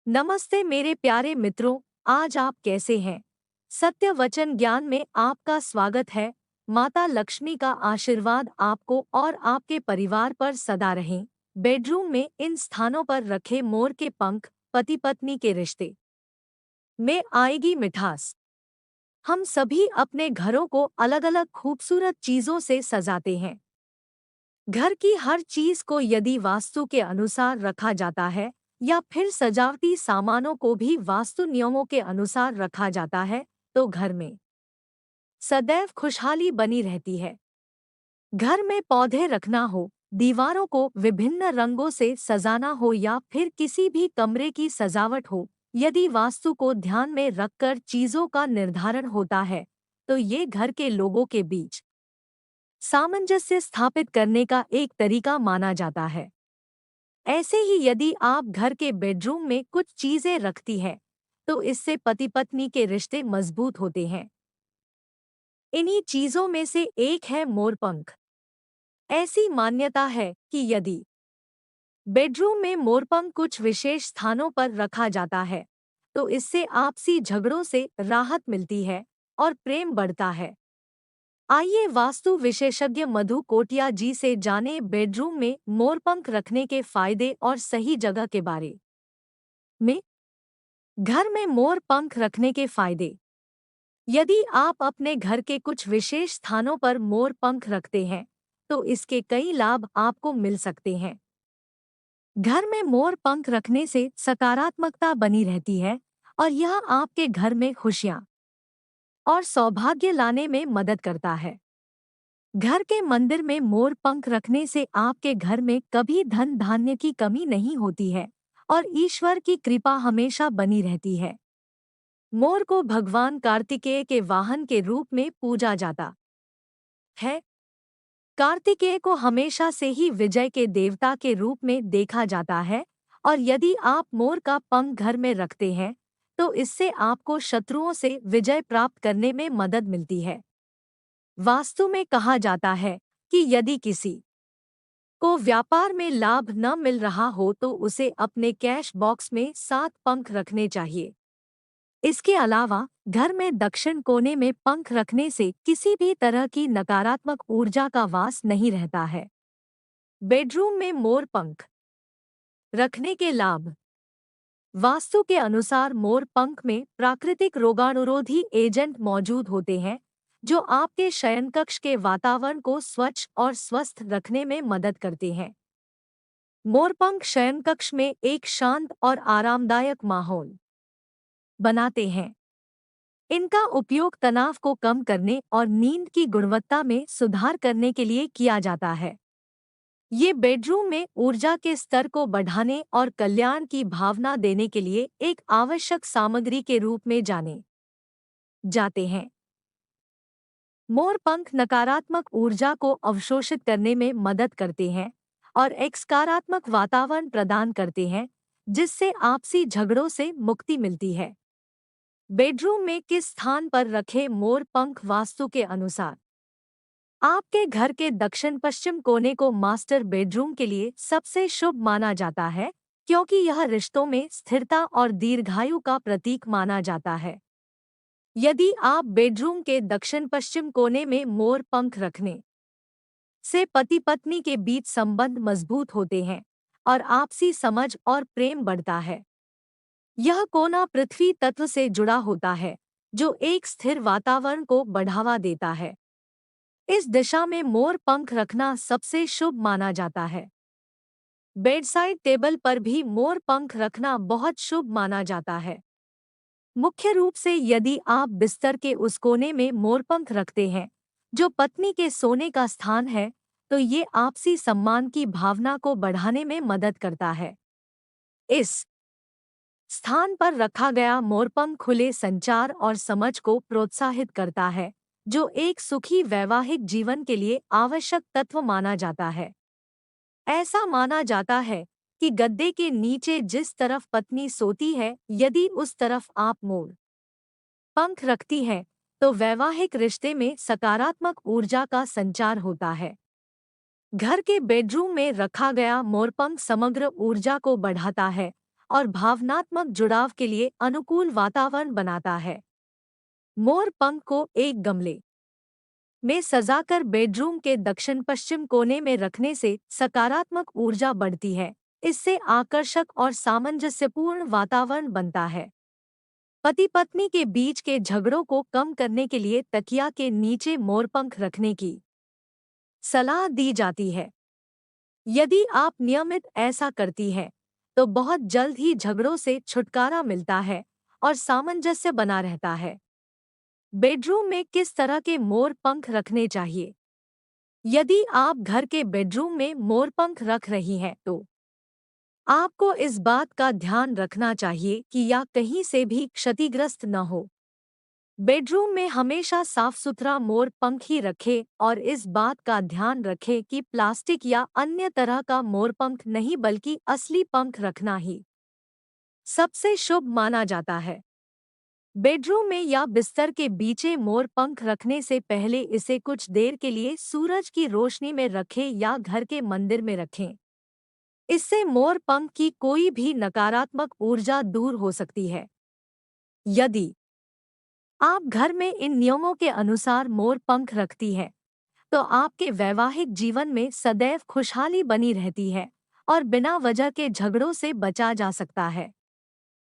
नमस्ते मेरे प्यारे मित्रों। आज आप कैसे हैं? सत्य वचन ज्ञान में आपका स्वागत है। माता लक्ष्मी का आशीर्वाद आपको और आपके परिवार पर सदा रहे। बेडरूम में इन स्थानों पर रखे मोर के पंख पति पत्नी के रिश्ते में आएगी मिठास। हम सभी अपने घरों को अलग अलग खूबसूरत चीजों से सजाते हैं। घर की हर चीज को यदि वास्तु के अनुसार रखा जाता है या फिर सजावटी सामानों को भी वास्तु नियमों के अनुसार रखा जाता है तो घर में सदैव खुशहाली बनी रहती है। घर में पौधे रखना हो, दीवारों को विभिन्न रंगों से सजाना हो या फिर किसी भी कमरे की सजावट हो, यदि वास्तु को ध्यान में रखकर चीजों का निर्धारण होता है तो ये घर के लोगों के बीच सामंजस्य स्थापित करने का एक तरीका माना जाता है। ऐसे ही यदि आप घर के बेडरूम में कुछ चीजें रखती हैं तो इससे पति पत्नी के रिश्ते मजबूत होते हैं। इन्हीं चीजों में से एक है मोरपंख। ऐसी मान्यता है कि यदि बेडरूम में मोरपंख कुछ विशेष स्थानों पर रखा जाता है तो इससे आपसी झगड़ों से राहत मिलती है और प्रेम बढ़ता है। आइए वास्तु विशेषज्ञ मधु कोटिया जी से जाने बेडरूम में मोरपंख रखने के फायदे और सही जगह के बारे में। घर में मोर पंख रखने के फायदे। यदि आप अपने घर के कुछ विशेष स्थानों पर मोर पंख रखते हैं तो इसके कई लाभ आपको मिल सकते हैं। घर में मोर पंख रखने से सकारात्मकता बनी रहती है और यह आपके घर में खुशियां और सौभाग्य लाने में मदद करता है। घर के मंदिर में मोर पंख रखने से आपके घर में कभी धन धान्य की कमी नहीं होती है और ईश्वर की कृपा हमेशा बनी रहती है। मोर को भगवान कार्तिकेय के वाहन के रूप में पूजा जाता है। कार्तिकेय को हमेशा से ही विजय के देवता के रूप में देखा जाता है और यदि आप मोर का पंख घर में रखते हैं तो इससे आपको शत्रुओं से विजय प्राप्त करने में मदद मिलती है। वास्तु में कहा जाता है कि यदि किसी को व्यापार में लाभ न मिल रहा हो तो उसे अपने कैश बॉक्स में 7 पंख रखने चाहिए। इसके अलावा घर में दक्षिण कोने में पंख रखने से किसी भी तरह की नकारात्मक ऊर्जा का वास नहीं रहता है। बेडरूम में मोर पंख रखने के लाभ। वास्तु के अनुसार मोर पंख में प्राकृतिक रोगाणुरोधी एजेंट मौजूद होते हैं जो आपके शयनकक्ष के वातावरण को स्वच्छ और स्वस्थ रखने में मदद करते हैं। मोरपंख शयनकक्ष में एक शांत और आरामदायक माहौल बनाते हैं। इनका उपयोग तनाव को कम करने और नींद की गुणवत्ता में सुधार करने के लिए किया जाता है। ये बेडरूम में ऊर्जा के स्तर को बढ़ाने और कल्याण की भावना देने के लिए एक आवश्यक सामग्री के रूप में जाने जाते हैं। मोर पंख नकारात्मक ऊर्जा को अवशोषित करने में मदद करते हैं और एक सकारात्मक वातावरण प्रदान करते हैं जिससे आपसी झगड़ों से मुक्ति मिलती है। बेडरूम में किस स्थान पर रखे मोर पंख वास्तु के अनुसार। आपके घर के दक्षिण पश्चिम कोने को मास्टर बेडरूम के लिए सबसे शुभ माना जाता है क्योंकि यह रिश्तों में स्थिरता और दीर्घायु का प्रतीक माना जाता है। यदि आप बेडरूम के दक्षिण पश्चिम कोने में मोर पंख रखने से पति पत्नी के बीच संबंध मजबूत होते हैं और आपसी समझ और प्रेम बढ़ता है। यह कोना पृथ्वी तत्व से जुड़ा होता है जो एक स्थिर वातावरण को बढ़ावा देता है। इस दिशा में मोर पंख रखना सबसे शुभ माना जाता है। बेडसाइड टेबल पर भी मोर पंख रखना बहुत शुभ माना जाता है। मुख्य रूप से यदि आप बिस्तर के उस कोने में मोरपंख रखते हैं जो पत्नी के सोने का स्थान है तो ये आपसी सम्मान की भावना को बढ़ाने में मदद करता है। इस स्थान पर रखा गया मोरपंख खुले संचार और समझ को प्रोत्साहित करता है जो एक सुखी वैवाहिक जीवन के लिए आवश्यक तत्व माना जाता है। ऐसा माना जाता है कि गद्दे के नीचे जिस तरफ पत्नी सोती है यदि उस तरफ आप मोर पंख रखती है तो वैवाहिक रिश्ते में सकारात्मक ऊर्जा का संचार होता है। घर के बेडरूम में रखा गया मोरपंख समग्र ऊर्जा को बढ़ाता है और भावनात्मक जुड़ाव के लिए अनुकूल वातावरण बनाता है। मोर पंख को एक गमले में सजाकर बेडरूम के दक्षिण पश्चिम कोने में रखने से सकारात्मक ऊर्जा बढ़ती है। इससे आकर्षक और सामंजस्यपूर्ण वातावरण बनता है। पति पत्नी के बीच के झगड़ों को कम करने के लिए तकिया के नीचे मोरपंख रखने की सलाह दी जाती है। यदि आप नियमित ऐसा करती हैं, तो बहुत जल्द ही झगड़ों से छुटकारा मिलता है और सामंजस्य बना रहता है। बेडरूम में किस तरह के मोर पंख रखने चाहिए? यदि आप घर के बेडरूम में मोर पंख रख रही हैं, तो आपको इस बात का ध्यान रखना चाहिए कि यह कहीं से भी क्षतिग्रस्त न हो। बेडरूम में हमेशा साफ सुथरा मोर पंख ही रखें और इस बात का ध्यान रखें कि प्लास्टिक या अन्य तरह का मोर पंख नहीं बल्कि असली पंख रखना ही सबसे शुभ माना जाता है। बेडरूम में या बिस्तर के बीचे मोर पंख रखने से पहले इसे कुछ देर के लिए सूरज की रोशनी में रखें या घर के मंदिर में रखें। इससे मोर पंख की कोई भी नकारात्मक ऊर्जा दूर हो सकती है। यदि आप घर में इन नियमों के अनुसार मोर पंख रखती हैं, तो आपके वैवाहिक जीवन में सदैव खुशहाली बनी रहती है और बिना वजह के झगड़ों से बचा जा सकता है।